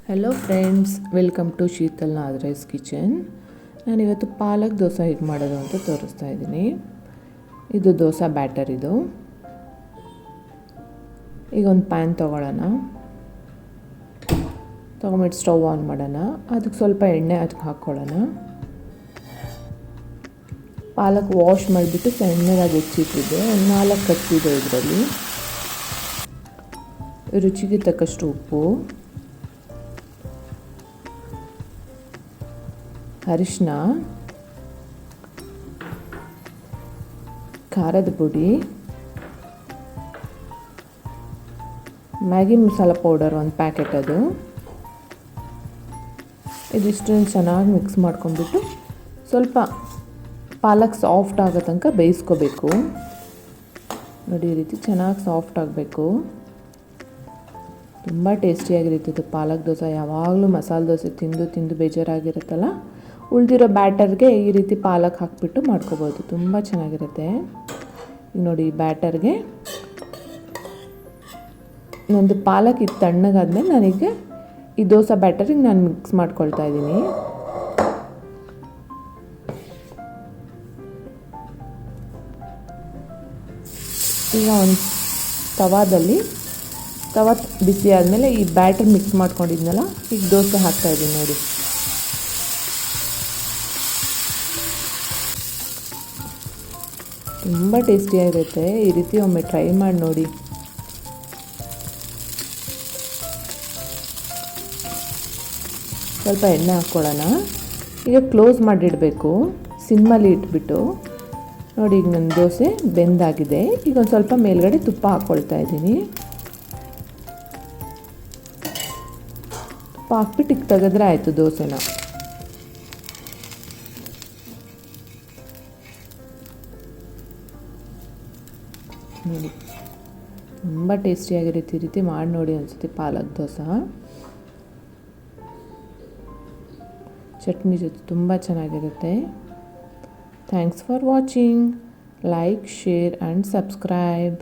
Hello friends, welcome to Sheetal ನಾದ್ರೈಸ್ kitchen. ನಾನಿವತ್ತು ಪಾಲಕ್ ದೋಸೆ ಹೇಗೆ ಮಾಡೋದು ಅಂತ ತೋರಿಸ್ತಾ ಇದ್ದೀನಿ. ಇದು ದೋಸೆ ಬ್ಯಾಟರ್. ಇದು ಈಗ ಒಂದು ಪ್ಯಾನ್ ತೊಗೊಳ್ಳೋಣ. ತೊಗೊಂಬಿಟ್ಟು ಸ್ಟವ್ ಆನ್ ಮಾಡೋಣ. ಅದಕ್ಕೆ ಸ್ವಲ್ಪ ಎಣ್ಣೆ ಅದಕ್ಕೆ ಹಾಕ್ಕೊಳ್ಳೋಣ. ಪಾಲಕ್ ವಾಶ್ ಮಾಡಿಬಿಟ್ಟು ಸಣ್ಣದಾಗಿ ಹೆಚ್ಚಿಟ್ಟಿದ್ದೆ. ಒಂದು 4 ಕಟ್ಟಿದೆ. ಇದರಲ್ಲಿ ರುಚಿಗೆ ತಕ್ಕಷ್ಟು ಉಪ್ಪು, ಅರಿಶಿನ, ಖಾರದ ಪುಡಿ, ಮ್ಯಾಗಿ ಮಸಾಲ ಪೌಡರ್ 1 ಪ್ಯಾಕೆಟ್. ಇದಿಷ್ಟನ್ನು ಚೆನ್ನಾಗಿ ಮಿಕ್ಸ್ ಮಾಡ್ಕೊಂಡ್ಬಿಟ್ಟು ಸ್ವಲ್ಪ ಪಾಲಕ್ ಸಾಫ್ಟ್ ಆಗೋ ತನಕ ಬೇಯಿಸ್ಕೋಬೇಕು. ನೋಡಿ, ಈ ರೀತಿ ಚೆನ್ನಾಗಿ ಸಾಫ್ಟ್ ಆಗಬೇಕು. ತುಂಬ ಟೇಸ್ಟಿಯಾಗಿರುತ್ತೆ ಇದು ಪಾಲಕ್ ದೋಸೆ. ಯಾವಾಗಲೂ ಮಸಾಲೆ ದೋಸೆ ತಿಂದು ತಿಂದು ಬೇಜಾರಾಗಿರುತ್ತಲ್ಲ, ಉಳಿದಿರೋ ಬ್ಯಾಟರ್ಗೆ ಈ ರೀತಿ ಪಾಲಕ್ ಹಾಕಿಬಿಟ್ಟು ಮಾಡ್ಕೋಬೋದು. ತುಂಬ ಚೆನ್ನಾಗಿರುತ್ತೆ. ಈಗ ನೋಡಿ, ಈ ಬ್ಯಾಟರ್ಗೆ ನಂದು ಪಾಲಕ್ ಇದು ತಣ್ಣಗಾದ್ಮೇಲೆ ನಾನೀಗ ಈ ದೋಸೆ ಬ್ಯಾಟರಿಗೆ ನಾನು ಮಿಕ್ಸ್ ಮಾಡ್ಕೊಳ್ತಾ ಇದ್ದೀನಿ. ಈಗ ಒಂದು ತವಾ ಬಿಸಿ ಆದಮೇಲೆ ಈ ಬ್ಯಾಟರ್ ಮಿಕ್ಸ್ ಮಾಡ್ಕೊಂಡಿದ್ನಲ್ಲ, ಈಗ ದೋಸೆ ಹಾಕ್ತಾಯಿದ್ದೀನಿ. ನೋಡಿ, ತುಂಬ ಟೇಸ್ಟಿಯಾಗಿರುತ್ತೆ. ಈ ರೀತಿ ಒಮ್ಮೆ ಟ್ರೈ ಮಾಡಿ ನೋಡಿ. ಸ್ವಲ್ಪ ಎಣ್ಣೆ ಹಾಕ್ಕೊಳ್ಳೋಣ. ಈಗ ಕ್ಲೋಸ್ ಮಾಡಿಡಬೇಕು, ಸಿಮ್ಮಲ್ಲಿ ಇಟ್ಬಿಟ್ಟು. ನೋಡಿ, ಈಗ ನನ್ನ ದೋಸೆ ಬೆಂದಾಗಿದೆ. ಈಗ ಒಂದು ಸ್ವಲ್ಪ ಮೇಲ್ಗಡೆ ತುಪ್ಪ ಹಾಕ್ಕೊಳ್ತಾ ಇದ್ದೀನಿ. ತುಪ್ಪ ಹಾಕ್ಬಿಟ್ಟು ಈಗ ತೆಗೆದ್ರೆ ಆಯಿತು ದೋಸೆನ. ನೋಡಿ, ತುಂಬ ಟೇಸ್ಟಿಯಾಗಿರುತ್ತೆ. ಈ ರೀತಿ ಮಾಡಿ ನೋಡಿ ಅನಿಸುತ್ತೆ ಪಾಲಕ್ ದೋಸೆ. ಚಟ್ನಿ ಜೊತೆ ತುಂಬ ಚೆನ್ನಾಗಿರುತ್ತೆ. Thanks for watching. Like, share and subscribe.